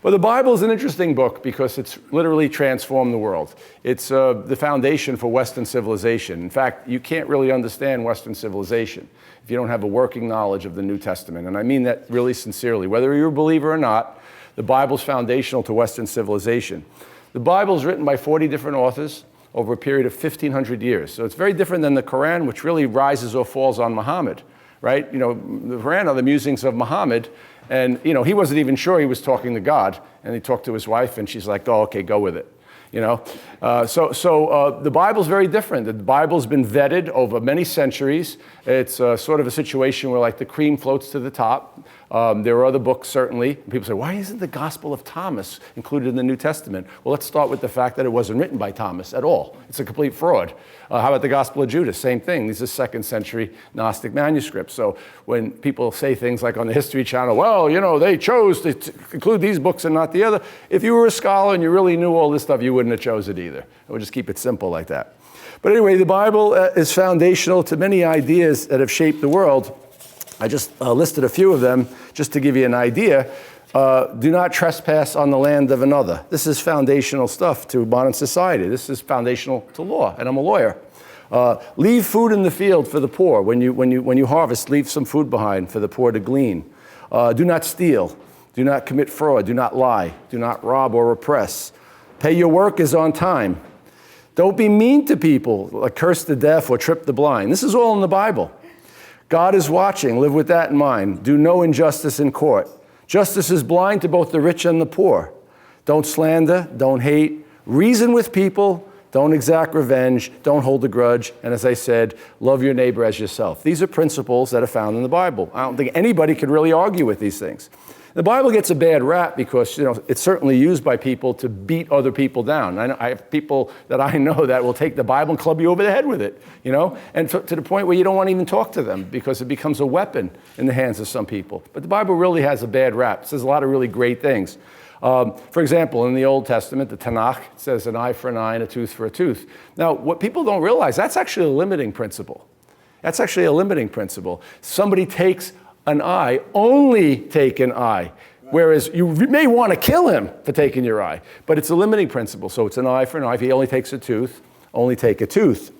Well, the Bible is an interesting book because it's literally transformed the world. It's the foundation for Western civilization. In fact, you can't really understand Western civilization if you don't have a working knowledge of the New Testament. And I mean that really sincerely. Whether you're a believer or not, the Bible's foundational to Western civilization. The Bible is written by 40 different authors over a period of 1,500 years. So it's very different than the Quran, which really rises or falls on Muhammad, right? You know, the Quran are the musings of Muhammad. And, you know, he wasn't even sure he was talking to God. And he talked to his wife, and she's like, oh, okay, go with it. You know, so the Bible's very different. The Bible's been vetted over many centuries. It's sort of a situation where, like, the cream floats to the top. There are other books, certainly. People say, why isn't the Gospel of Thomas included in the New Testament? Well, let's start with the fact that it wasn't written by Thomas at all. It's a complete fraud. How about the Gospel of Judas? Same thing. These are second century Gnostic manuscripts. So when people say things like on the History Channel, well, you know, they chose to include these books and not the other. If you were a scholar and you really knew all this stuff, you wouldn't have chose it either. We'll just keep it simple like that. But anyway, the Bible is foundational to many ideas that have shaped the world. I just listed a few of them just to give you an idea. Do not trespass on the land of another. This is foundational stuff to modern society. This is foundational to law, and I'm a lawyer. Leave food in the field for the poor. When you harvest, leave some food behind for the poor to glean. Do not steal. Do not commit fraud. Do not lie. Do not rob or oppress. Pay your workers on time. Don't be mean to people, like curse the deaf or trip the blind. This is all in the Bible. God is watching. Live with that in mind. Do no injustice in court. Justice is blind to both the rich and the poor. Don't slander. Don't hate. Reason with people. Don't exact revenge. Don't hold a grudge. And as I said, love your neighbor as yourself. These are principles that are found in the Bible. I don't think anybody could really argue with these things. The Bible gets a bad rap because, you know, it's certainly used by people to beat other people down. I have people that I know that will take the Bible and club you over the head with it, you know, and to the point where you don't want to even talk to them because it becomes a weapon in the hands of some people. But the Bible really has a bad rap. It says a lot of really great things. For example, in the Old Testament, the Tanakh, it says an eye for an eye and a tooth for a tooth. Now, what people don't realize, that's actually a limiting principle. That's actually a limiting principle. Somebody takes an eye, only take an eye, whereas you may want to kill him for taking your eye, but it's a limiting principle. So it's an eye for an eye. If he only takes a tooth, only take a tooth.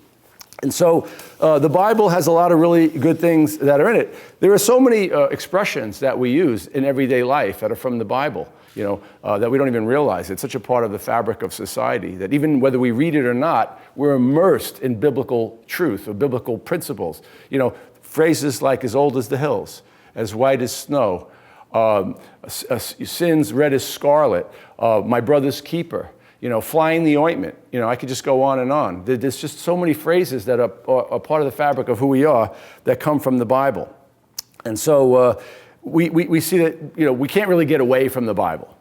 And so the Bible has a lot of really good things that are in it. There are so many expressions that we use in everyday life that are from the Bible, you know, that we don't even realize. It's such a part of the fabric of society that even whether we read it or not, we're immersed in biblical truth or biblical principles. You know, phrases like as old as the hills, as white as snow, sins red as scarlet, my brother's keeper, you know, flying the ointment. You know, I could just go on and on. There's just so many phrases that are part of the fabric of who we are that come from the Bible. And so we see that, you know, we can't really get away from the Bible.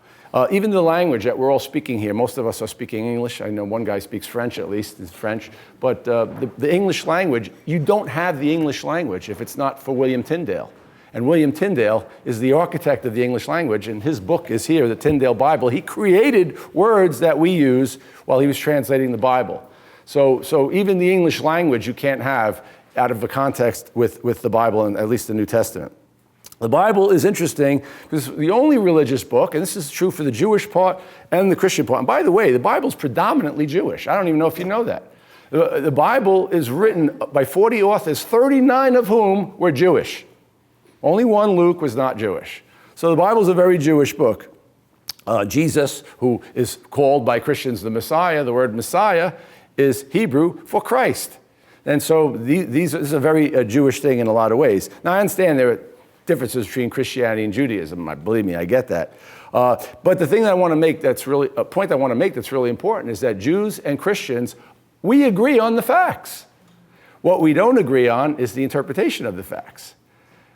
Even the language that we're all speaking here, most of us are speaking English. I know one guy speaks French, at least, is French. But the English language, you don't have the English language if it's not for William Tyndale. And William Tyndale is the architect of the English language, and his book is here, the Tyndale Bible. He created words that we use while he was translating the Bible. So even the English language you can't have out of the context with the Bible, and at least the New Testament. The Bible is interesting because it's the only religious book, and this is true for the Jewish part and the Christian part. And by the way, the Bible's predominantly Jewish. I don't even know if you know that. The Bible is written by 40 authors, 39 of whom were Jewish. Only one, Luke, was not Jewish. So the Bible is a very Jewish book. Jesus, who is called by Christians the Messiah, the word Messiah is Hebrew for Christ. And so this is a very Jewish thing in a lot of ways. Now, I understand there are differences between Christianity and Judaism. Believe me, I get that. But the thing that I want to make a point I want to make that's really important is that Jews and Christians, we agree on the facts. What we don't agree on is the interpretation of the facts.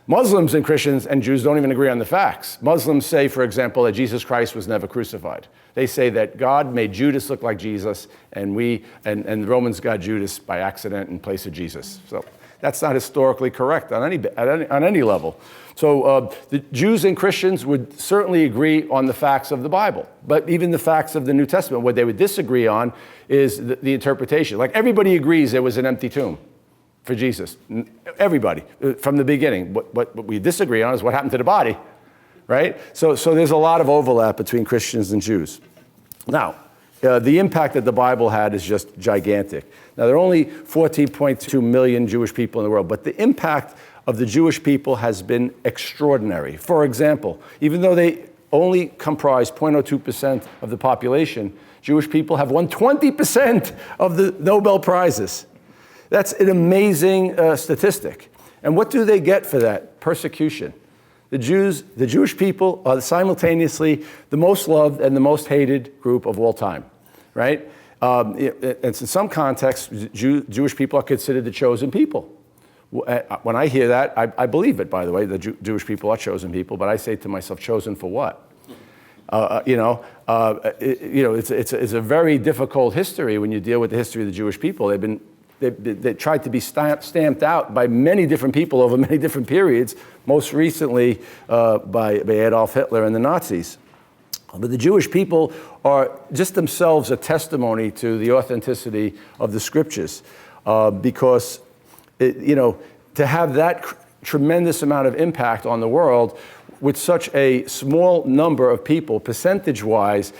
Muslims and Christians and Jews don't even agree on the facts. Muslims say, for example, that Jesus Christ was never crucified. They say that God made Judas look like Jesus, and the Romans got Judas by accident in place of Jesus. So that's not historically correct on any level. So the Jews and Christians would certainly agree on the facts of the Bible, but even the facts of the New Testament, what they would disagree on is the interpretation. Like everybody agrees there was an empty tomb for Jesus. Everybody, from the beginning. What we disagree on is what happened to the body, right? So there's a lot of overlap between Christians and Jews. Now, the impact that the Bible had is just gigantic. Now, there are only 14.2 million Jewish people in the world, but the impact of the Jewish people has been extraordinary. For example, even though they only comprise 0.02% of the population, Jewish people have won 20% of the Nobel Prizes. That's an amazing statistic. And what do they get for that? Persecution. The Jewish people are simultaneously the most loved and the most hated group of all time, right? And in some contexts, Jewish people are considered the chosen people. When I hear that, I believe it, by the way, the Jewish people are chosen people, but I say to myself, chosen for what? It's a very difficult history when you deal with the history of the Jewish people. They tried to be stamped out by many different people over many different periods, most recently by Adolf Hitler and the Nazis. But the Jewish people are just themselves a testimony to the authenticity of the scriptures, because to have that tremendous amount of impact on the world with such a small number of people, percentage-wise,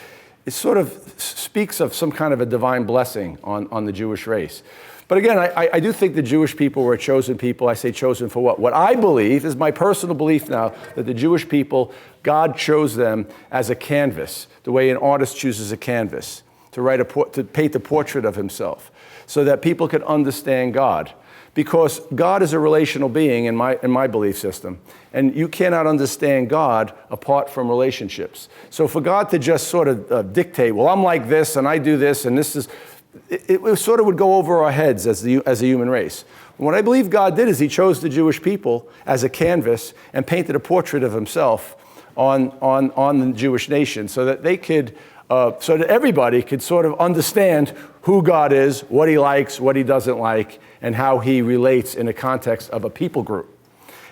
it sort of speaks of some kind of a divine blessing on the Jewish race. But again, I do think the Jewish people were a chosen people. I say chosen for what? What I believe is my personal belief now, that the Jewish people, God chose them as a canvas, the way an artist chooses a canvas, to paint a portrait of himself, so that people could understand God. Because God is a relational being in my belief system, and you cannot understand God apart from relationships. So for God to just sort of dictate, well, I'm like this, and I do this, and this is, it sort of would go over our heads as a human race. What I believe God did is he chose the Jewish people as a canvas and painted a portrait of himself on the Jewish nation, so that they could, so that everybody could sort of understand who God is, what he likes, what he doesn't like, and how he relates in the context of a people group.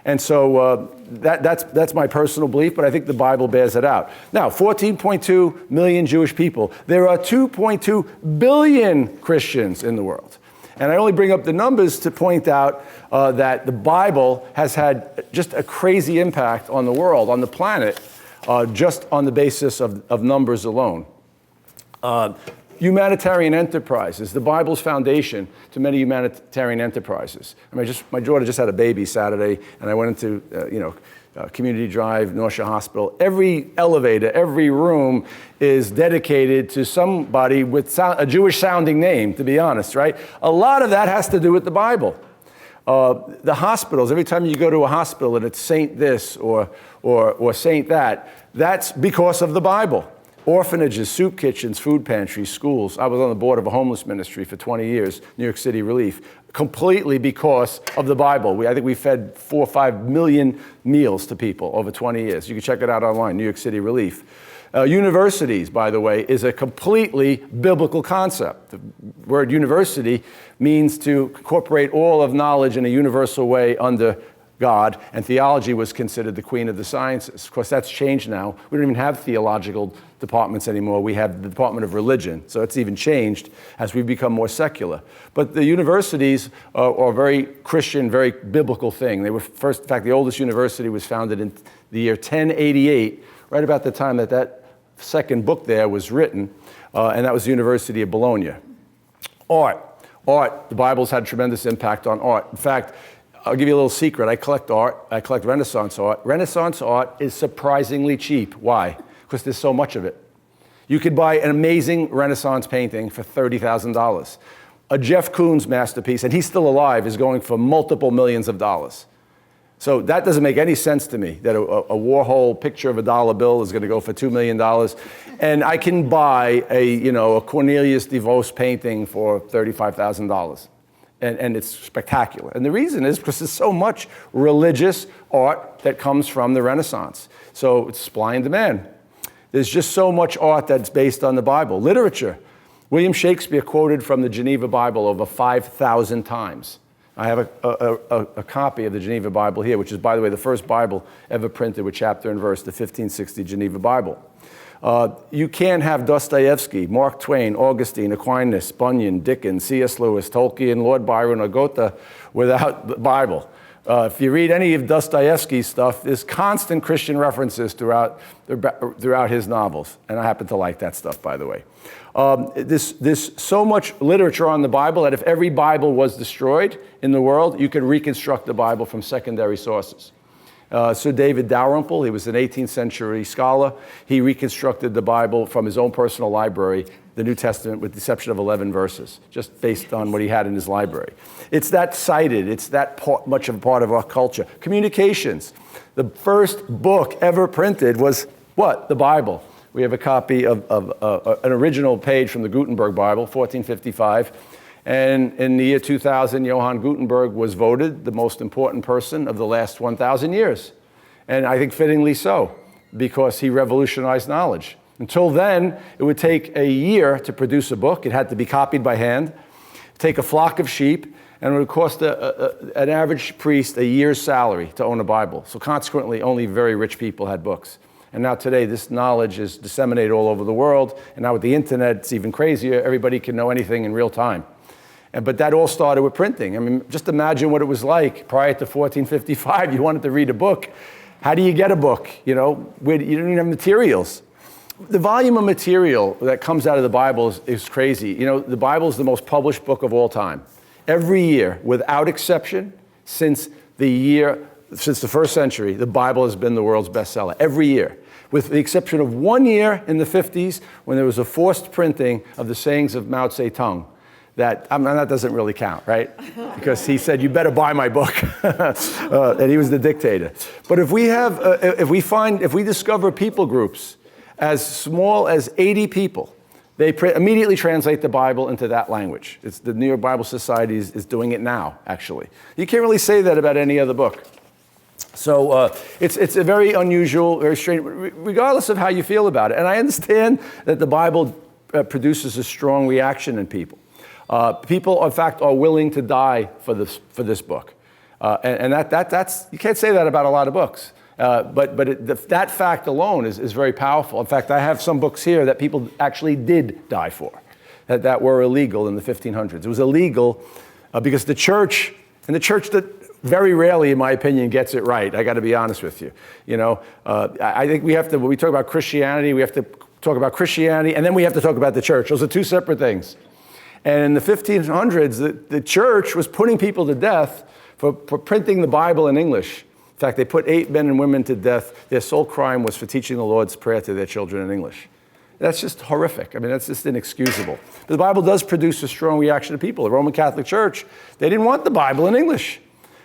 And so that's my personal belief, but I think the Bible bears it out. Now, 14.2 million Jewish people. There are 2.2 billion Christians in the world. And I only bring up the numbers to point out that the Bible has had just a crazy impact on the world, on the planet, just on the basis of numbers alone. Humanitarian enterprises, the Bible's foundation to many humanitarian enterprises. I mean, my daughter just had a baby Saturday, and I went into, Community Drive, North Shore Hospital. Every elevator, every room is dedicated to somebody with a Jewish-sounding name, to be honest, right? A lot of that has to do with the Bible. The hospitals, every time you go to a hospital and it's Saint this or Saint that, that's because of the Bible. Orphanages, soup kitchens, food pantries, schools. I was on the board of a homeless ministry for 20 years, New York City Relief, completely because of the Bible. I think we fed 4 or 5 million meals to people over 20 years. You can check it out online, New York City Relief. Universities, by the way, is a completely biblical concept. The word university means to incorporate all of knowledge in a universal way under God, and theology was considered the queen of the sciences. Of course, that's changed now. We don't even have theological departments anymore. We have the Department of Religion, so it's even changed as we've become more secular. But the universities are a very Christian, very biblical thing. They were first, in fact, the oldest university was founded in the year 1088, right about the time that second book there was written, and that was the University of Bologna. Art, the Bible's had tremendous impact on art. In fact, I'll give you a little secret. I collect art. I collect Renaissance art. Renaissance art is surprisingly cheap. Why? Because there's so much of it. You could buy an amazing Renaissance painting for $30,000. A Jeff Koons masterpiece, and he's still alive, is going for multiple millions of dollars. So that doesn't make any sense to me, that a Warhol picture of a dollar bill is going to go for $2 million. And I can buy a Cornelius de Vos painting for $35,000. And it's spectacular. And the reason is because there's so much religious art that comes from the Renaissance. So it's supply and demand. There's just so much art that's based on the Bible. Literature. William Shakespeare quoted from the Geneva Bible over 5,000 times. I have a copy of the Geneva Bible here, which is, by the way, the first Bible ever printed with chapter and verse, the 1560 Geneva Bible. You can't have Dostoevsky, Mark Twain, Augustine, Aquinas, Bunyan, Dickens, C.S. Lewis, Tolkien, Lord Byron, or Goethe without the Bible. If you read any of Dostoevsky's stuff, there's constant Christian references throughout his novels. And I happen to like that stuff, by the way. There's so much literature on the Bible that if every Bible was destroyed in the world, you could reconstruct the Bible from secondary sources. Sir David Dalrymple, he was an 18th century scholar. He reconstructed the Bible from his own personal library, the New Testament, with the exception of 11 verses, just based on what he had in his library. It's that cited. It's that much of a part of our culture. Communications. The first book ever printed was what? The Bible. We have a copy of an original page from the Gutenberg Bible, 1455. And in the year 2000, Johann Gutenberg was voted the most important person of the last 1,000 years. And I think fittingly so, because he revolutionized knowledge. Until then, it would take a year to produce a book. It had to be copied by hand, take a flock of sheep, and it would cost an average priest a year's salary to own a Bible. So consequently, only very rich people had books. And now today, this knowledge is disseminated all over the world. And now with the internet, it's even crazier. Everybody can know anything in real time. But that all started with printing. I mean, just imagine what it was like prior to 1455. You wanted to read a book. How do you get a book? You don't even have materials. The volume of material that comes out of the Bible is crazy. The Bible is the most published book of all time. Every year, without exception, since the first century, the Bible has been the world's bestseller. Every year. With the exception of 1 year in the 50s, when there was a forced printing of the sayings of Mao Zedong. That doesn't really count, right? Because he said, you better buy my book. And he was the dictator. But if we discover people groups as small as 80 people, they immediately translate the Bible into that language. The New York Bible Society is doing it now, actually. You can't really say that about any other book. So it's a very unusual, very strange, regardless of how you feel about it. And I understand that the Bible produces a strong reaction in people. People, in fact, are willing to die for this book, and that's you can't say that about a lot of books. But that fact alone is very powerful. In fact, I have some books here that people actually did die for, that were illegal in the 1500s. It was illegal because the church that very rarely, in my opinion, gets it right. I got to be honest with you. I think when we talk about Christianity, we have to talk about Christianity, and then we have to talk about the church. Those are two separate things. And in the 1500s, the church was putting people to death for printing the Bible in English. In fact, they put 8 men and women to death. Their sole crime was for teaching the Lord's Prayer to their children in English. That's just horrific. I mean, that's just inexcusable. But the Bible does produce a strong reaction of people. The Roman Catholic Church, they didn't want the Bible in English.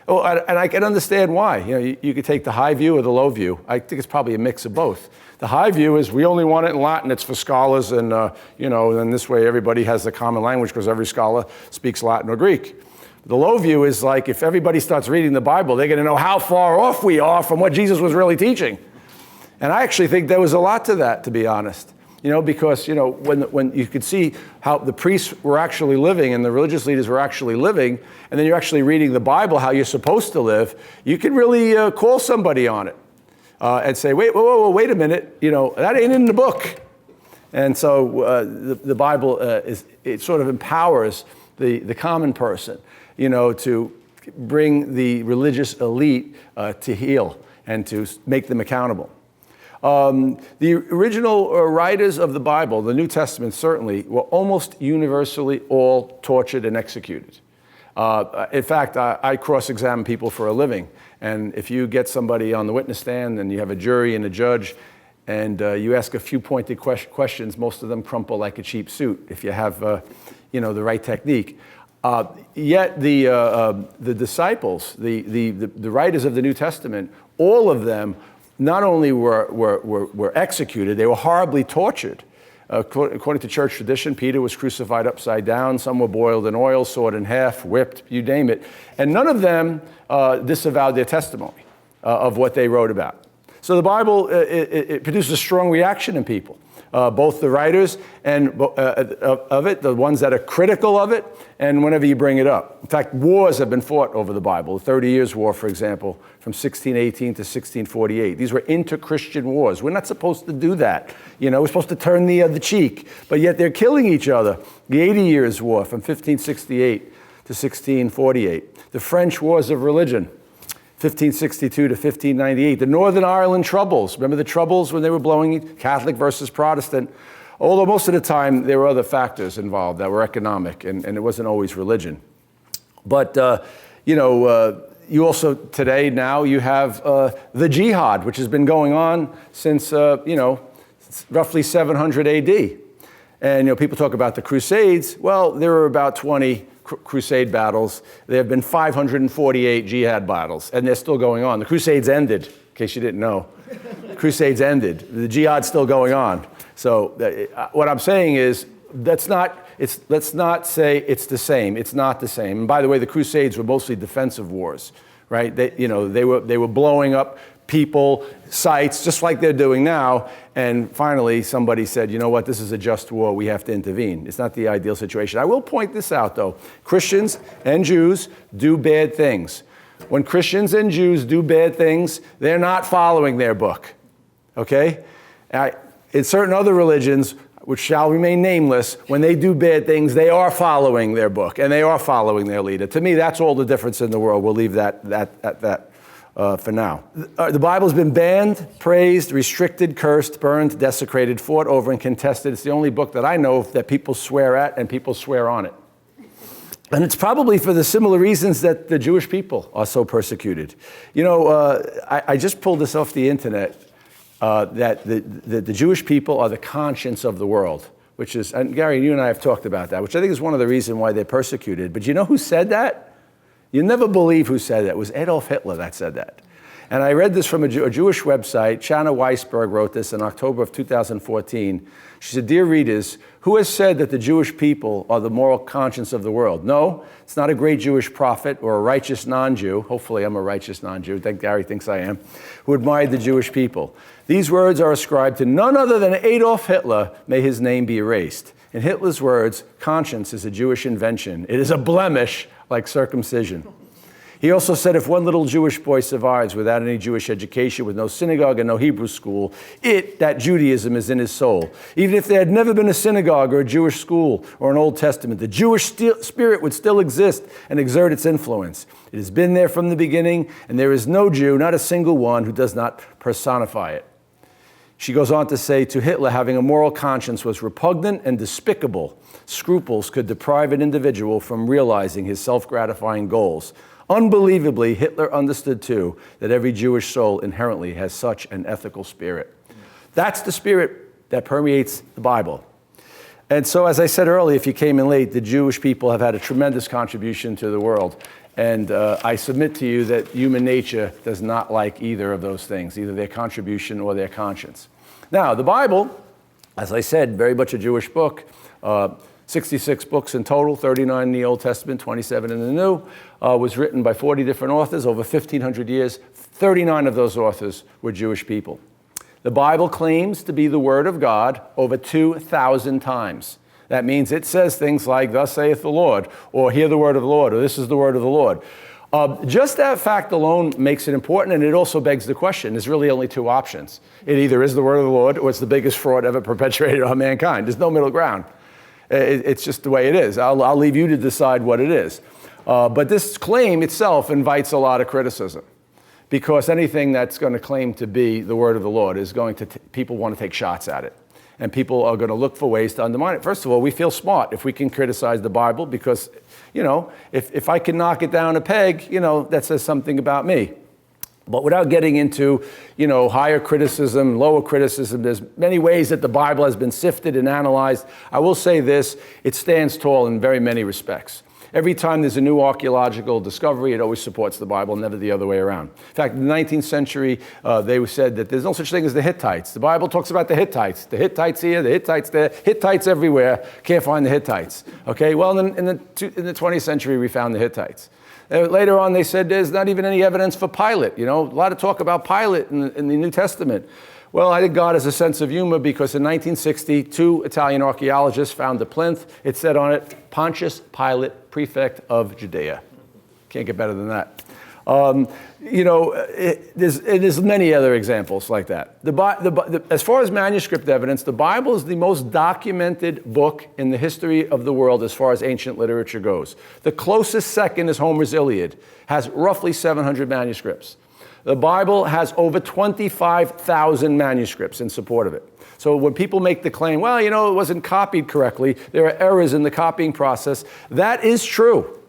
Oh, and I can understand why. You could take the high view or the low view. I think it's probably a mix of both. The high view is we only want it in Latin. It's for scholars, and and this way everybody has the common language because every scholar speaks Latin or Greek. The low view is like if everybody starts reading the Bible, they're going to know how far off we are from what Jesus was really teaching. And I actually think there was a lot to that, to be honest. Because when you could see how the priests were actually living and the religious leaders were actually living, and then you're actually reading the Bible how you're supposed to live, you can really call somebody on it and say, wait a minute, that ain't in the book. And so the Bible it sort of empowers the common person, to bring the religious elite to heel and to make them accountable. The original writers of the Bible, the New Testament certainly, were almost universally all tortured and executed. In fact, I cross-examine people for a living. And if you get somebody on the witness stand and you have a jury and a judge and you ask a few pointed questions, most of them crumple like a cheap suit if you have the right technique. Yet the disciples, the writers of the New Testament, all of them not only were executed, they were horribly tortured. According to church tradition, Peter was crucified upside down. Some were boiled in oil, sawed in half, whipped, you name it. And none of them disavowed their testimony of what they wrote about. So the Bible, it produces a strong reaction in people. Both the writers and of it, the ones that are critical of it, and whenever you bring it up. In fact, wars have been fought over the Bible. The 30 Years' War, for example, from 1618 to 1648. These were inter-Christian wars. We're not supposed to do that. We're supposed to turn the cheek, but yet they're killing each other. The 80 Years' War from 1568 to 1648. The French Wars of Religion. 1562 to 1598. The Northern Ireland Troubles. Remember the Troubles when they were blowing Catholic versus Protestant? Although most of the time there were other factors involved that were economic, and it wasn't always religion. But, you also, today, now you have the jihad, which has been going on since, roughly 700 AD. And, people talk about the Crusades. Well, there were about 20 crusade battles. There have been 548 jihad battles, and they're still going on. The Crusades ended, in case you didn't know. The Crusades ended. The jihad's still going on. So what I'm saying is, let's not say it's the same. It's not the same. And by the way, the Crusades were mostly defensive wars, right? They were blowing up people, sites, just like they're doing now. And finally, somebody said, you know what, this is a just war. We have to intervene. It's not the ideal situation. I will point this out, though. Christians and Jews do bad things. When Christians and Jews do bad things, they're not following their book, okay? In certain other religions, which shall remain nameless, when they do bad things, they are following their book, and they are following their leader. To me, that's all the difference in the world. We'll leave that for now. The Bible's been banned, praised, restricted, cursed, burned, desecrated, fought over, and contested. It's the only book that I know of that people swear at and people swear on it. And it's probably for the similar reasons that the Jewish people are so persecuted. I just pulled this off the internet, that the Jewish people are the conscience of the world, which is, and Gary, you and I have talked about that, which I think is one of the reasons why they're persecuted. But you know who said that? You never believe who said that. It was Adolf Hitler that said that. And I read this from a Jewish website. Shanna Weisberg wrote this in October of 2014. She said, "Dear readers, who has said that the Jewish people are the moral conscience of the world? No, it's not a great Jewish prophet or a righteous non-Jew. Hopefully I'm a righteous non-Jew. I think Gary thinks I am, who admired the Jewish people. These words are ascribed to none other than Adolf Hitler. May his name be erased. In Hitler's words, conscience is a Jewish invention. It is a blemish like circumcision." He also said, if one little Jewish boy survives without any Jewish education, with no synagogue and no Hebrew school, that Judaism is in his soul. Even if there had never been a synagogue or a Jewish school or an Old Testament, the Jewish spirit would still exist and exert its influence. It has been there from the beginning, and there is no Jew, not a single one, who does not personify it. She goes on to say, to Hitler, having a moral conscience was repugnant and despicable. Scruples could deprive an individual from realizing his self-gratifying goals. Unbelievably, Hitler understood, too, that every Jewish soul inherently has such an ethical spirit. That's the spirit that permeates the Bible. And so, as I said earlier, if you came in late, the Jewish people have had a tremendous contribution to the world. And I submit to you that human nature does not like either of those things, either their contribution or their conscience. Now, the Bible, as I said, very much a Jewish book, 66 books in total, 39 in the Old Testament, 27 in the New, was written by 40 different authors over 1,500 years. 39 of those authors were Jewish people. The Bible claims to be the Word of God over 2,000 times. That means it says things like, thus saith the Lord, or hear the word of the Lord, or this is the word of the Lord. Just that fact alone makes it important, and it also begs the question. There's really only two options. It either is the word of the Lord, or it's the biggest fraud ever perpetrated on mankind. There's no middle ground. It's just the way it is. I'll leave you to decide what it is. But this claim itself invites a lot of criticism, because anything that's going to claim to be the word of the Lord is going to, people want to take shots at it. And people are going to look for ways to undermine it. First of all, we feel smart if we can criticize the Bible, because, if I can knock it down a peg, that says something about me. But without getting into, higher criticism, lower criticism, there's many ways that the Bible has been sifted and analyzed. I will say this, it stands tall in very many respects. Every time there's a new archaeological discovery, it always supports the Bible, never the other way around. In fact, in the 19th century, they said that there's no such thing as the Hittites. The Bible talks about the Hittites. The Hittites here, the Hittites there, Hittites everywhere. Can't find the Hittites. Okay, well, in the 20th century, we found the Hittites. Later on, they said there's not even any evidence for Pilate. A lot of talk about Pilate in the New Testament. Well, I think God has a sense of humor, because in 1960, 2 Italian archaeologists found a plinth. It said on it, Pontius Pilate, prefect of Judea. Can't get better than that. There's many other examples like that. As far as manuscript evidence, the Bible is the most documented book in the history of the world as far as ancient literature goes. The closest second is Homer's Iliad, has roughly 700 manuscripts. The Bible has over 25,000 manuscripts in support of it. So when people make the claim, well, it wasn't copied correctly, there are errors in the copying process, that is true.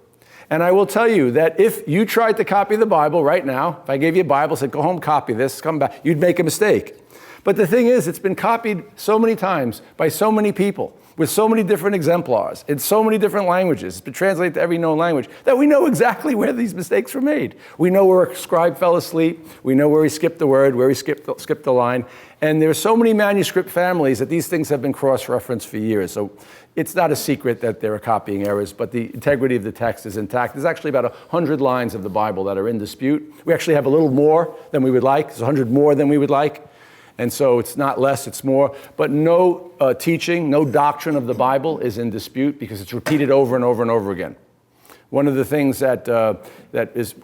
And I will tell you that if you tried to copy the Bible right now, if I gave you a Bible, said, go home, copy this, come back, you'd make a mistake. But the thing is, it's been copied so many times by so many people with so many different exemplars in so many different languages. It's been translated to every known language that we know exactly where these mistakes were made. We know where a scribe fell asleep. We know where he skipped the word, where he skipped the line. And there are so many manuscript families that these things have been cross-referenced for years. So it's not a secret that there are copying errors, but the integrity of the text is intact. There's actually about 100 lines of the Bible that are in dispute. We actually have a little more than we would like. There's 100 more than we would like. And so it's not less, it's more. But no teaching, no doctrine of the Bible is in dispute because it's repeated over and over and over again. One of the things that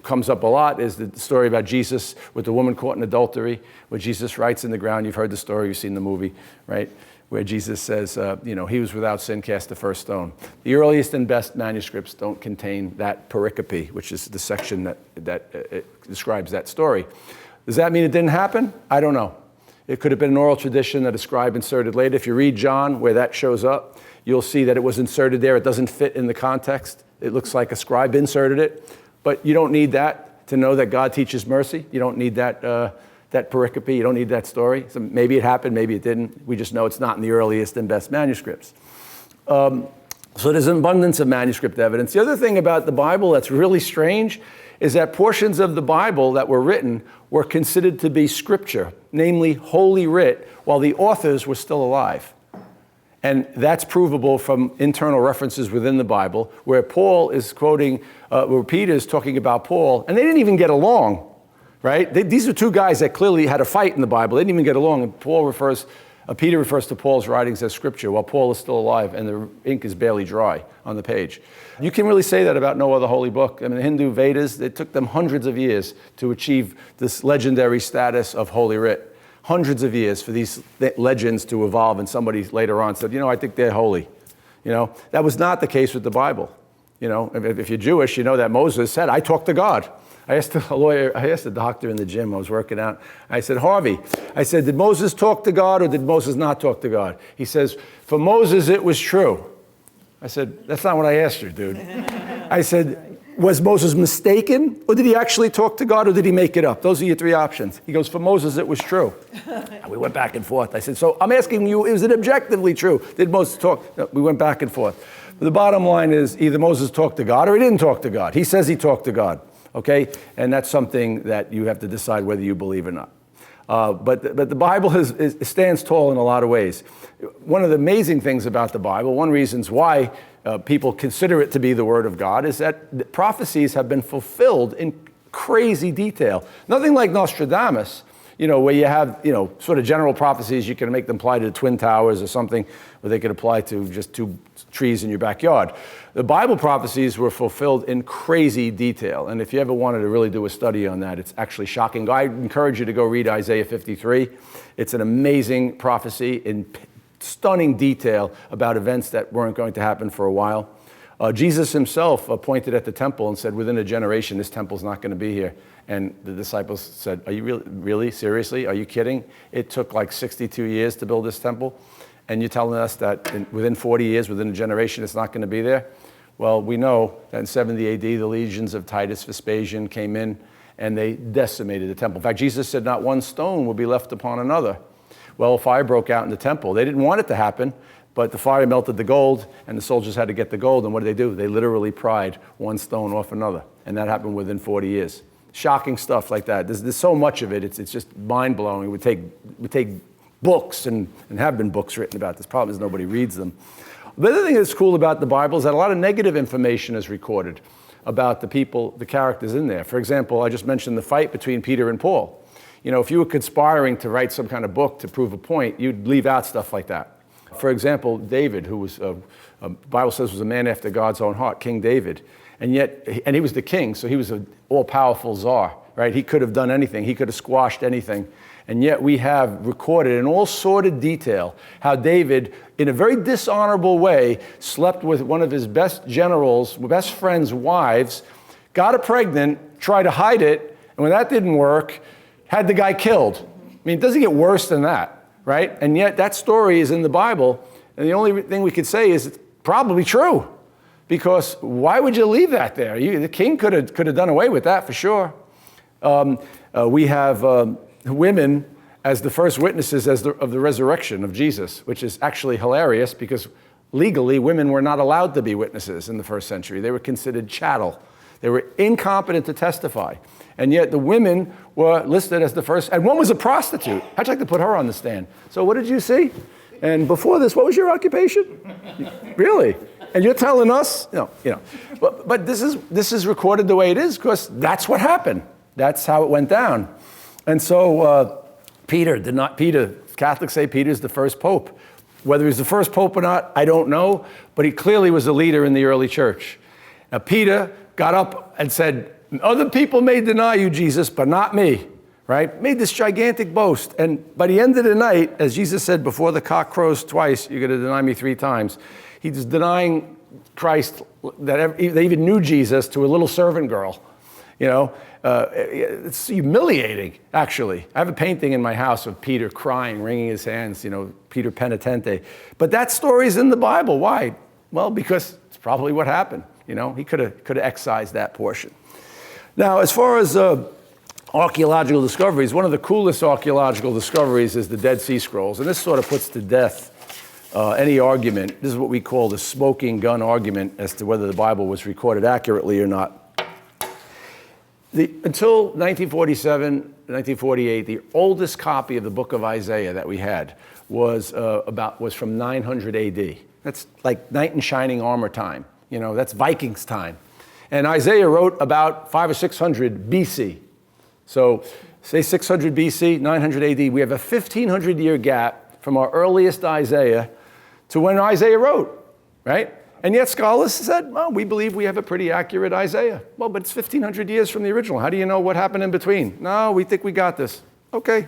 comes up a lot is the story about Jesus with the woman caught in adultery, where Jesus writes in the ground. You've heard the story, you've seen the movie, right? Where Jesus says, he was without sin, cast the first stone. The earliest and best manuscripts don't contain that pericope, which is the section that describes that story. Does that mean it didn't happen? I don't know. It could have been an oral tradition that a scribe inserted later. If you read John, where that shows up, you'll see that it was inserted there. It doesn't fit in the context. It looks like a scribe inserted it. But you don't need that to know that God teaches mercy. You don't need that pericope. You don't need that story. So maybe it happened, maybe it didn't. We just know it's not in the earliest and best manuscripts. So there's an abundance of manuscript evidence. The other thing about the Bible that's really strange is that portions of the Bible that were written were considered to be scripture, namely Holy Writ, while the authors were still alive. And that's provable from internal references within the Bible, where Paul is quoting, where Peter is talking about Paul, and they didn't even get along, right? These are two guys that clearly had a fight in the Bible. They didn't even get along, and Peter refers to Paul's writings as scripture while Paul is still alive and the ink is barely dry on the page. You can really say that about no other holy book. I mean, the Hindu Vedas, it took them hundreds of years to achieve this legendary status of Holy Writ. Hundreds of years for these legends to evolve, and somebody later on said, I think they're holy. That was not the case with the Bible. If you're Jewish, you know that Moses said, I talk to God. I asked the doctor in the gym, I was working out. I said, Harvey, did Moses talk to God or did Moses not talk to God? He says, for Moses, it was true. I said, that's not what I asked you, dude. I said, was Moses mistaken or did he actually talk to God or did he make it up? Those are your three options. He goes, for Moses, it was true. And we went back and forth. I said, so I'm asking you, is it objectively true? Did Moses talk? No, we went back and forth. But the bottom line is either Moses talked to God or he didn't talk to God. He says he talked to God. Okay, and that's something that you have to decide whether you believe or not. But the Bible stands tall in a lot of ways. One of the amazing things about the Bible, one reasons why people consider it to be the Word of God, is that the prophecies have been fulfilled in crazy detail. Nothing like Nostradamus, where you have, sort of general prophecies, you can make them apply to the Twin Towers or something, or they could apply to just two trees in your backyard. The Bible prophecies were fulfilled in crazy detail. And if you ever wanted to really do a study on that, it's actually shocking. I encourage you to go read Isaiah 53. It's an amazing prophecy in stunning detail about events that weren't going to happen for a while. Jesus himself pointed at the temple and said, within a generation, this temple's not going to be here. And the disciples said, are you really, seriously? Are you kidding? It took like 62 years to build this temple. And you're telling us that within 40 years, within a generation, it's not going to be there? Well, we know that in 70 AD, the legions of Titus Vespasian came in and they decimated the temple. In fact, Jesus said not one stone will be left upon another. Well, a fire broke out in the temple. They didn't want it to happen, but the fire melted the gold and the soldiers had to get the gold. And what did they do? They literally pried one stone off another. And that happened within 40 years. Shocking stuff like that. There's so much of it. It's just mind-blowing. It would take books and have been books written about this. Problem is nobody reads them. The other thing that's cool about the Bible is that a lot of negative information is recorded about the people, the characters in there. For example, I just mentioned the fight between Peter and Paul. If you were conspiring to write some kind of book to prove a point, you'd leave out stuff like that. For example, David, who was, Bible says, was a man after God's own heart, King David. And he was the king, so he was an all-powerful czar, right? He could have done anything. He could have squashed anything. And yet we have recorded in all sordid detail how David, in a very dishonorable way, slept with one of his best generals, best friend's wives, got her pregnant, tried to hide it, and when that didn't work, had the guy killed. I mean, it doesn't get worse than that, right? And yet that story is in the Bible, and the only thing we could say is it's probably true. Because why would you leave that there? The king could have done away with that for sure. We have women as the first witnesses of the resurrection of Jesus, which is actually hilarious because legally women were not allowed to be witnesses in the first century. They were considered chattel. They were incompetent to testify. And yet the women were listed as the first, and one was a prostitute. How'd you like to put her on the stand? So what did you see? And before this, what was your occupation? Really? And you're telling us? No, But this is recorded the way it is because that's what happened. That's how it went down. And so Catholics say Peter's the first pope. Whether he's the first pope or not, I don't know, but he clearly was a leader in the early church. Now, Peter got up and said, other people may deny you, Jesus, but not me, right? Made this gigantic boast. And by the end of the night, as Jesus said, before the cock crows twice, you're going to deny me 3 times. He's denying Christ, that they even knew Jesus, to a little servant girl. It's humiliating, actually. I have a painting in my house of Peter crying, wringing his hands, Peter penitente. But that story's in the Bible. Why? Well, because it's probably what happened. He could have excised that portion. Now, as far as archaeological discoveries, one of the coolest archaeological discoveries is the Dead Sea Scrolls. And this sort of puts to death any argument. This is what we call the smoking gun argument as to whether the Bible was recorded accurately or not. Until 1947, 1948, the oldest copy of the book of Isaiah that we had was from 900 AD. That's like knight in shining armor time. That's Vikings time. And Isaiah wrote about 500 or 600 BC. So say 600 BC, 900 AD. We have a 1,500-year gap from our earliest Isaiah to when Isaiah wrote, right? And yet scholars said, well, we believe we have a pretty accurate Isaiah. Well, but it's 1,500 years from the original. How do you know what happened in between? No, we think we got this. Okay.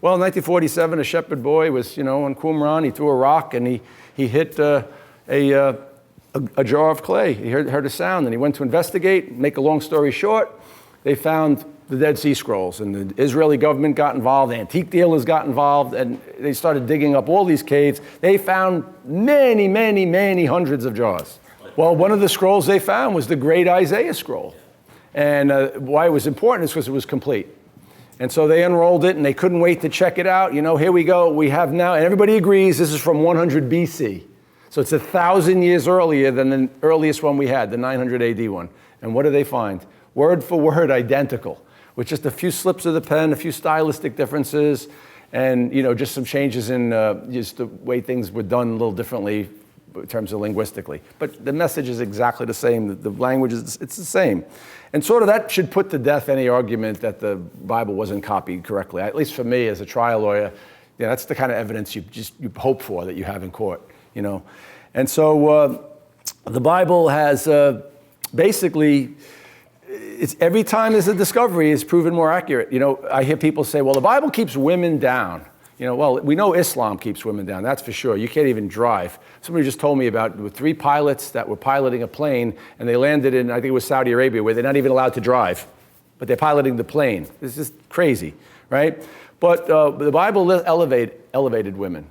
Well, in 1947, a shepherd boy was, on Qumran. He threw a rock and he hit a jar of clay. He heard a sound and he went to investigate. Make a long story short, they found the Dead Sea Scrolls, and the Israeli government got involved, the antique dealers got involved, and they started digging up all these caves. They found many, many, many hundreds of jars. Well, one of the scrolls they found was the Great Isaiah Scroll. And why it was important is because it was complete. And so they unrolled it, and they couldn't wait to check it out. Here we go. We have now, and everybody agrees this is from 100 BC. So it's 1,000 years earlier than the earliest one we had, the 900 AD one. And what do they find? Word for word identical, with just a few slips of the pen, a few stylistic differences, and just some changes in just the way things were done a little differently in terms of linguistically. But the message is exactly the same. The language it's the same. And sort of that should put to death any argument that the Bible wasn't copied correctly. At least for me as a trial lawyer, that's the kind of evidence you hope for that you have in court. And so the Bible has basically, it's every time there's a discovery, it's proven more accurate. I hear people say, well, the Bible keeps women down. Well, we know Islam keeps women down, that's for sure. You can't even drive. Somebody just told me about 3 pilots that were piloting a plane, and they landed in, I think it was Saudi Arabia, where they're not even allowed to drive, but they're piloting the plane. This is crazy, right? But the Bible elevated women.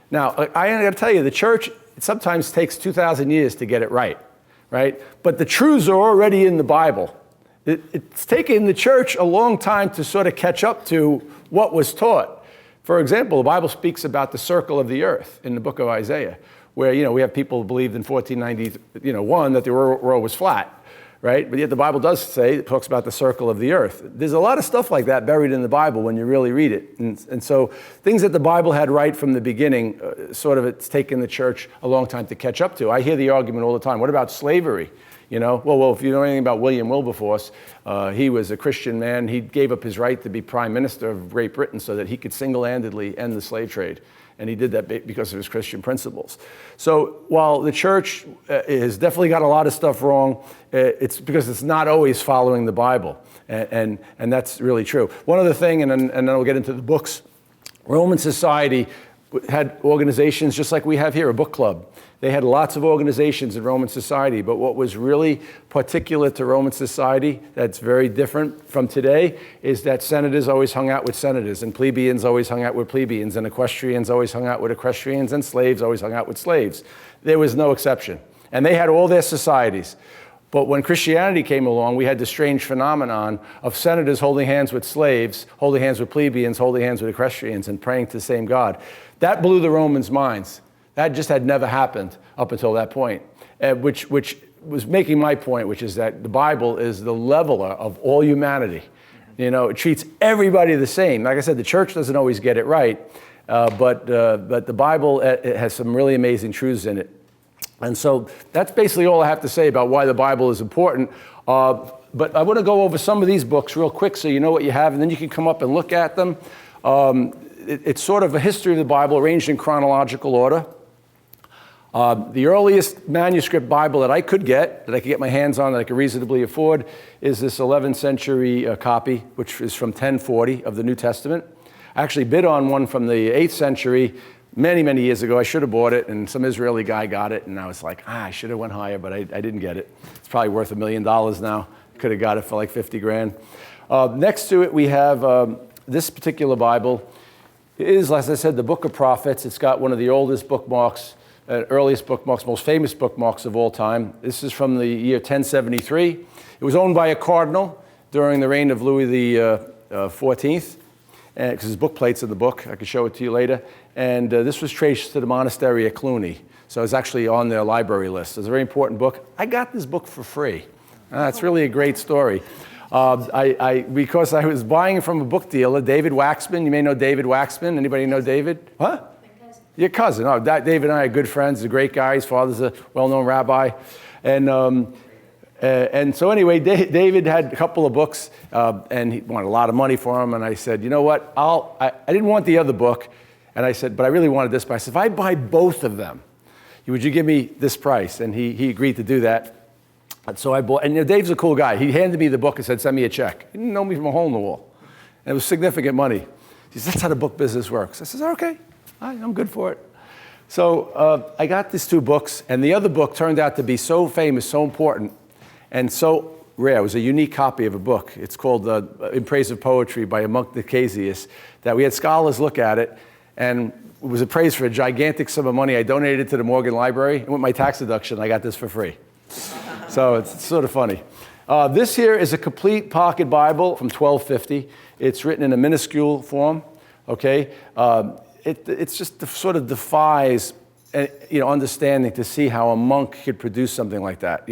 Now, I got to tell you, the church, it sometimes takes 2,000 years to get it right? But the truths are already in the Bible. It's taken the church a long time to sort of catch up to what was taught. For example, the Bible speaks about the circle of the earth in the book of Isaiah, where, we have people who believed in 1491 that the world was flat, right? But yet the Bible does say, it talks about the circle of the earth. There's a lot of stuff like that buried in the Bible when you really read it. And so things that the Bible had right from the beginning, sort of it's taken the church a long time to catch up to. I hear the argument all the time, what about slavery? Well, if you know anything about William Wilberforce, he was a Christian man. He gave up his right to be Prime Minister of Great Britain so that he could single-handedly end the slave trade. And he did that because of his Christian principles. So while the church has definitely got a lot of stuff wrong, it's because it's not always following the Bible. And that's really true. One other thing, and then we'll get into the books. Roman society had organizations just like we have here, a book club. They had lots of organizations in Roman society, but what was really particular to Roman society that's very different from today is that senators always hung out with senators, and plebeians always hung out with plebeians, and equestrians always hung out with equestrians, and slaves always hung out with slaves. There was no exception. And they had all their societies. But when Christianity came along, we had this strange phenomenon of senators holding hands with slaves, holding hands with plebeians, holding hands with equestrians, and praying to the same God. That blew the Romans' minds. That just had never happened up until that point, which was making my point, which is that the Bible is the leveler of all humanity. You know, it treats everybody the same. Like I said, the church doesn't always get it right, but the Bible it has some really amazing truths in it. And so that's basically all I have to say about why the Bible is important. But I want to go over some of these books real quick so you know what you have, and then you can come up and look at them. It's sort of a history of the Bible arranged in chronological order. The earliest manuscript Bible that I could get my hands on, that I could reasonably afford, is this 11th century copy, which is from 1040 of the New Testament. I actually bid on one from the 8th century many, many years ago. I should have bought it, and some Israeli guy got it, and I was like, I should have went higher, but I didn't get it. It's probably worth $1 million now. Could have got it for like 50 grand. Next to it, we have this particular Bible. It is, as I said, the Book of Prophets. It's got one of the oldest bookmarks, earliest bookmarks, most famous bookmarks of all time. This is from the year 1073. It was owned by a cardinal during the reign of Louis the 14th, because there's book plates in the book. I could show it to you later. And this was traced to the monastery at Cluny. So it's actually on their library list. It's a very important book. I got this book for free. It's really a great story. Because I was buying it from a book dealer, David Waxman. You may know David Waxman. Anybody know David? Huh? Your cousin. Oh, David and I are good friends. He's a great guy. His father's a well-known rabbi. And so anyway, David had a couple of books, and he wanted a lot of money for them. And I said, you know what? I didn't want the other book. And I said, but I really wanted this price. If I buy both of them, would you give me this price? And he agreed to do that. And so I bought, and you know, Dave's a cool guy. He handed me the book and said, send me a check. He didn't know me from a hole in the wall. And it was significant money. He said, that's how the book business works. I said, okay, I'm good for it. So I got these two books, and the other book turned out to be so famous, so important, and so rare. It was a unique copy of a book. It's called In Praise of Poetry by a monk Nicasius, that we had scholars look at it, and it was appraised for a gigantic sum of money. I donated it to the Morgan Library, and with my tax deduction, I got this for free. So it's sort of funny. This here is a complete pocket Bible from 1250. It's written in a minuscule form, okay? It's just sort of defies understanding to see how a monk could produce something like that,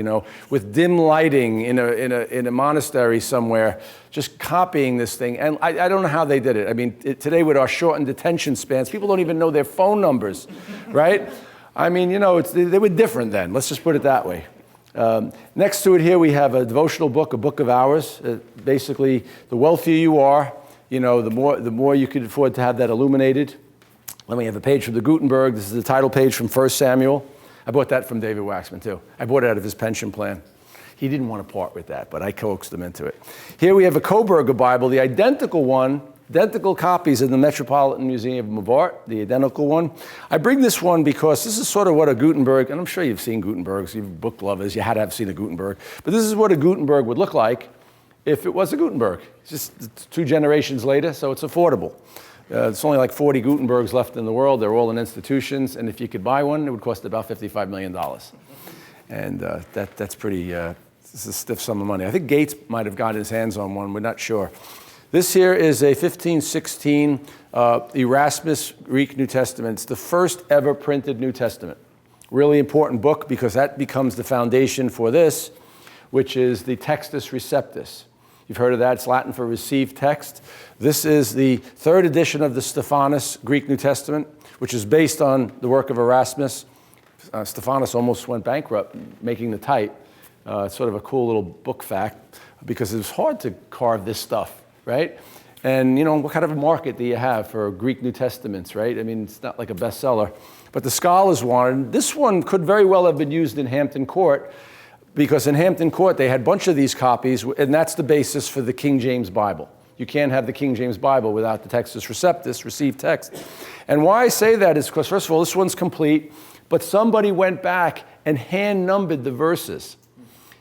with dim lighting in a monastery somewhere, just copying this thing. And I don't know how they did it. I mean, today with our shortened attention spans, people don't even know their phone numbers, right? I mean, they were different then. Let's just put it that way. Next to it here, we have a devotional book, a book of hours. Basically, the wealthier you are, the more you could afford to have that illuminated. Then we have a page from the Gutenberg. This is the title page from 1 Samuel. I bought that from David Waxman, too. I bought it out of his pension plan. He didn't want to part with that, but I coaxed him into it. Here we have a Koberger Bible, the identical copies in the Metropolitan Museum of Art, the identical one. I bring this one because this is sort of what a Gutenberg, and I'm sure you've seen Gutenbergs, you book lovers, you had to have seen a Gutenberg, but this is what a Gutenberg would look like if it was a Gutenberg. It's just 2 generations later, so it's affordable. It's only like 40 Gutenbergs left in the world. They're all in institutions, and if you could buy one, it would cost about $55 million. And that's pretty, it's a stiff sum of money. I think Gates might have gotten his hands on one, we're not sure. This here is a 1516 Erasmus Greek New Testament. It's the first ever printed New Testament. Really important book because that becomes the foundation for this, which is the Textus Receptus. You've heard of that. It's Latin for received text. This is the 3rd edition of the Stephanus Greek New Testament, which is based on the work of Erasmus. Stephanus almost went bankrupt making the type. It's sort of a cool little book fact because it was hard to carve this stuff, right? And, what kind of a market do you have for Greek New Testaments, right? I mean, it's not like a bestseller. But the scholars wanted, this one could very well have been used in Hampton Court, because in Hampton Court, they had a bunch of these copies, and that's the basis for the King James Bible. You can't have the King James Bible without the Textus Receptus, received text. And why I say that is because, first of all, this one's complete, but somebody went back and hand-numbered the verses.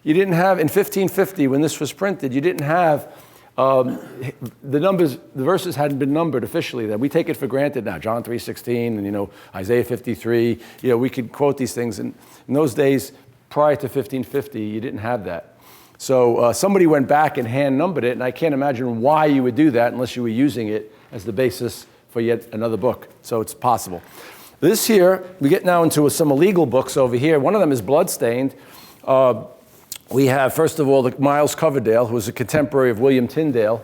You didn't have, in 1550, when this was printed, you didn't have the verses hadn't been numbered officially. That we take it for granted now. John 3:16 and Isaiah 53. We could quote these things. And in those days, prior to 1550, you didn't have that. So somebody went back and hand numbered it, and I can't imagine why you would do that unless you were using it as the basis for yet another book. So it's possible. This here, we get now into some illegal books over here. One of them is bloodstained. We have, first of all, the Miles Coverdale, who was a contemporary of William Tyndale.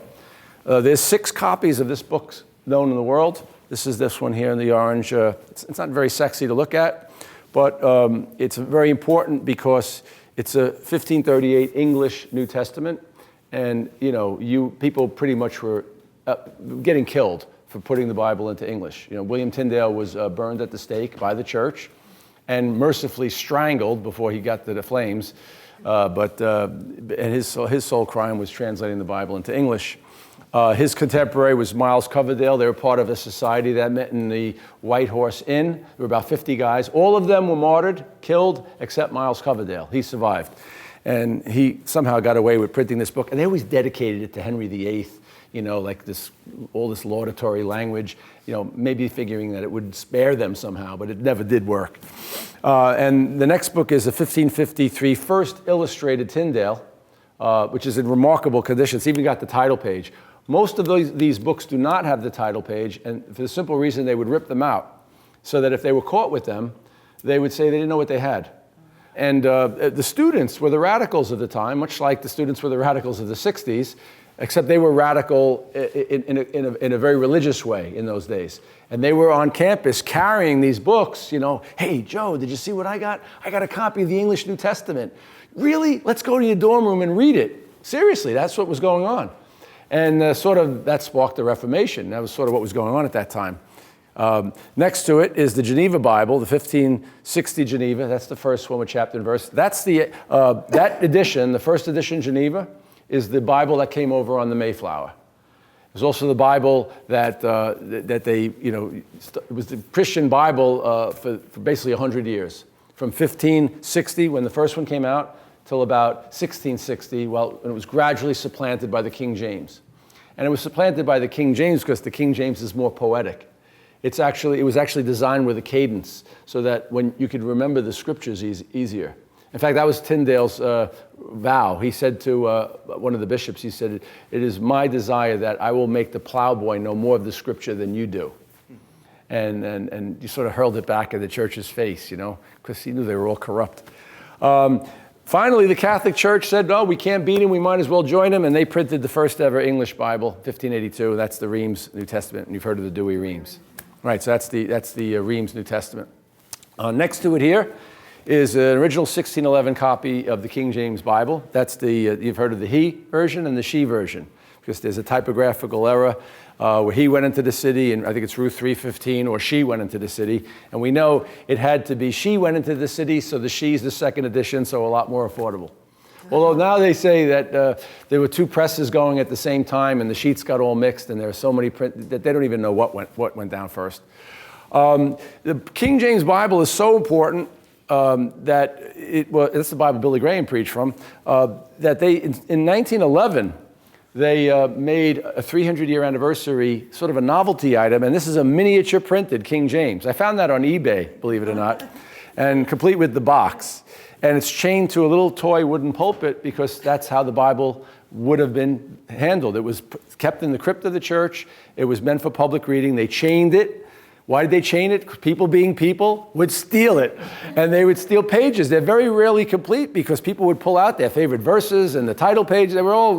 There's 6 copies of this book known in the world. This is this one here in the orange. It's not very sexy to look at, but it's very important because it's a 1538 English New Testament, and people pretty much were getting killed for putting the Bible into English. William Tyndale was burned at the stake by the church and mercifully strangled before he got to the flames. And his sole crime was translating the Bible into English. His contemporary was Miles Coverdale. They were part of a society that met in the White Horse Inn. There were about 50 guys. All of them were martyred, killed, except Miles Coverdale. He survived. And he somehow got away with printing this book. And they always dedicated it to Henry VIII, like all this laudatory language, maybe figuring that it would spare them somehow, but it never did work. And the next book is a 1553 first illustrated Tyndale, which is in remarkable condition. It's even got the title page. Most of these books do not have the title page, and for the simple reason they would rip them out, so that if they were caught with them, they would say they didn't know what they had. And the students were the radicals of the time, much like the students were the radicals of the 60s, except they were radical in a very religious way in those days. And they were on campus carrying these books, hey, Joe, did you see what I got? I got a copy of the English New Testament. Really? Let's go to your dorm room and read it. Seriously, that's what was going on. And that sparked the Reformation. That was sort of what was going on at that time. Next to it is the Geneva Bible, the 1560 Geneva. That's the first one with chapter and verse. That's that edition, the first edition Geneva, is the Bible that came over on the Mayflower. It was also the Bible that they, it was the Christian Bible for basically 100 years. From 1560, when the first one came out, till about 1660, when it was gradually supplanted by the King James. And it was supplanted by the King James because the King James is more poetic. It was actually designed with a cadence so that when you could remember the scriptures easier. In fact, that was Tyndale's vow. He said to one of the bishops, he said, "It is my desire that I will make the plowboy know more of the scripture than you do." And you sort of hurled it back in the church's face, because he knew they were all corrupt. Finally, the Catholic Church said, no, we can't beat him, we might as well join him, and they printed the first ever English Bible, 1582. That's the Reims New Testament, and you've heard of the Dewey Reims. Right, so that's the Reims New Testament. Next to it here is an original 1611 copy of the King James Bible. That's you've heard of the he version and the she version, because there's a typographical error where he went into the city, and I think it's Ruth 3:15, or she went into the city. And we know it had to be she went into the city, so the she's the second edition, so a lot more affordable. Although now they say that there were 2 presses going at the same time, and the sheets got all mixed, and there are so many that they don't even know what went down first. The King James Bible is so important that that's the Bible Billy Graham preached from, that they, in 1911, they made a 300-year anniversary, sort of a novelty item, and this is a miniature printed King James. I found that on eBay, believe it or not, and complete with the box. And it's chained to a little toy wooden pulpit because that's how the Bible would have been handled. It was kept in the crypt of the church. It was meant for public reading. They chained it. Why did they chain it? 'Cause people being people would steal it, and they would steal pages. They're very rarely complete because people would pull out their favorite verses and the title page. They were all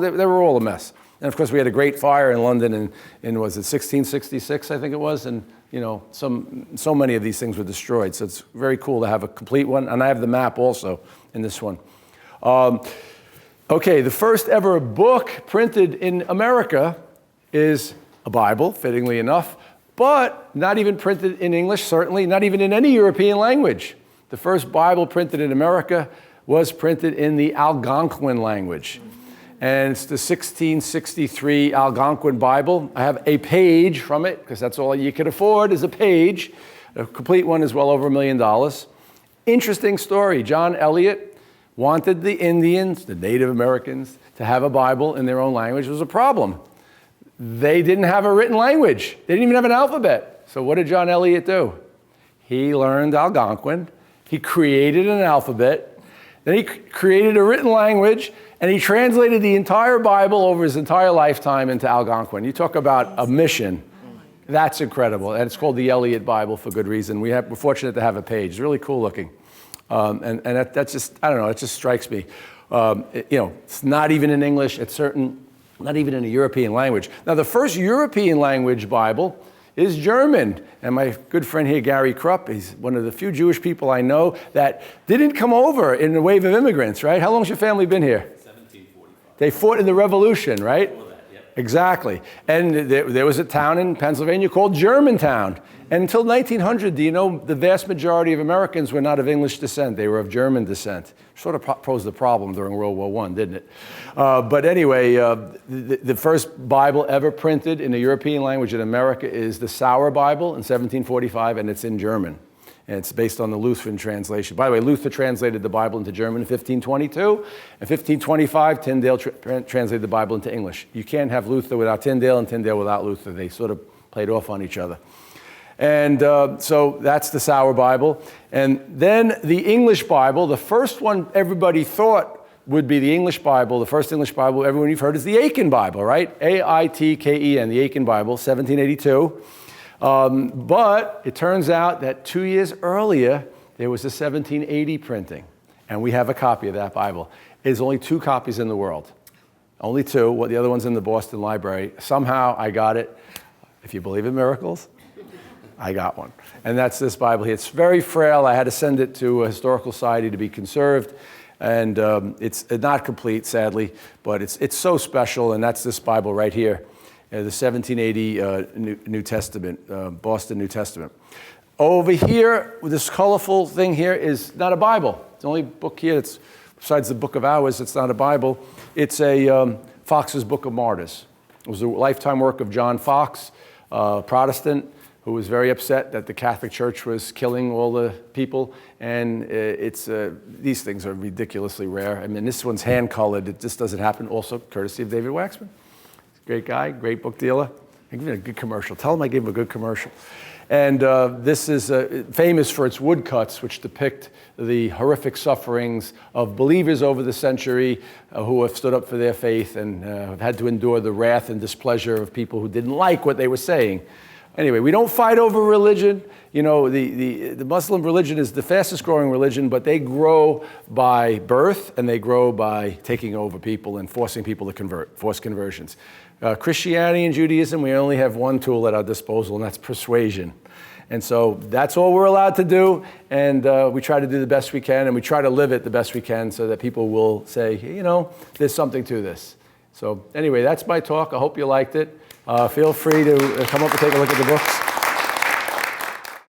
a mess. And of course, we had a great fire in London in was it 1666, I think it was, and so many of these things were destroyed. So it's very cool to have a complete one, and I have the map also in this one. Okay, the first ever book printed in America is a Bible, fittingly enough, but not even printed in English, certainly, not even in any European language. The first Bible printed in America was printed in the Algonquin language. And it's the 1663 Algonquin Bible. I have a page from it, because that's all you could afford is a page. A complete one is well over $1 million. Interesting story. John Eliot wanted the Indians, the Native Americans, to have a Bible in their own language. It was a problem. They didn't have a written language. They didn't even have an alphabet. So what did John Eliot do? He learned Algonquin. He created an alphabet. Then he created a written language, and he translated the entire Bible over his entire lifetime into Algonquin. You talk about a mission. That's incredible. And it's called the Eliot Bible for good reason. We're fortunate to have a page. It's really cool looking. And that's just, I don't know, it just strikes me. It's not even in English. It's not even in a European language. Now, the first European language Bible is German. And my good friend here, Gary Krupp, he's one of the few Jewish people I know that didn't come over in the wave of immigrants, right? How long's your family been here? 1745. They fought in the Revolution, right? Before that, yep. Exactly. And there was a town in Pennsylvania called Germantown. And until 1900, do you know, the vast majority of Americans were not of English descent. They were of German descent. Sort of posed a problem during World War I, didn't it? But anyway, the first Bible ever printed in a European language in America is the Sauer Bible in 1745, and it's in German. And it's based on the Lutheran translation. By the way, Luther translated the Bible into German in 1522. In 1525, Tyndale translated the Bible into English. You can't have Luther without Tyndale and Tyndale without Luther. They sort of played off on each other. And so that's the Sauer Bible. And then the English Bible, the first one everybody thought would be the English Bible, the first English Bible everyone you've heard is the Aiken Bible, right? A-I-T-K-E-N, the Aiken Bible, 1782. But it turns out that 2 years earlier, there was a 1780 printing. And we have a copy of that Bible. There's only 2 copies in the world. Only 2. Well, the other one's in the Boston Library. Somehow I got it. If you believe in miracles, I got one. And that's this Bible here. It's very frail. I had to send it to a historical society to be conserved. And it's not complete, sadly, but it's so special. And that's this Bible right here, the 1780 New Testament, Boston New Testament. Over here, this colorful thing here is not a Bible. It's the only book here that's, besides the Book of Hours, it's not a Bible. It's a Fox's Book of Martyrs. It was a lifetime work of John Fox, Protestant, who was very upset that the Catholic Church was killing all the people. And these things are ridiculously rare. I mean, this one's hand-colored. It just doesn't happen. Also, courtesy of David Waxman. Great guy, great book dealer. I give him a good commercial. Tell him I gave him a good commercial. And this is famous for its woodcuts, which depict the horrific sufferings of believers over the century who have stood up for their faith and have had to endure the wrath and displeasure of people who didn't like what they were saying. Anyway, we don't fight over religion. You know, the Muslim religion is the fastest growing religion, but they grow by birth and they grow by taking over people and forcing people to convert, forced conversions. Christianity and Judaism, we only have one tool at our disposal, and that's persuasion. And so that's all we're allowed to do, and we try to do the best we can, and we try to live it the best we can so that people will say, hey, you know, there's something to this. So anyway, that's my talk. I hope you liked it. Feel free to come up and take a look at the books.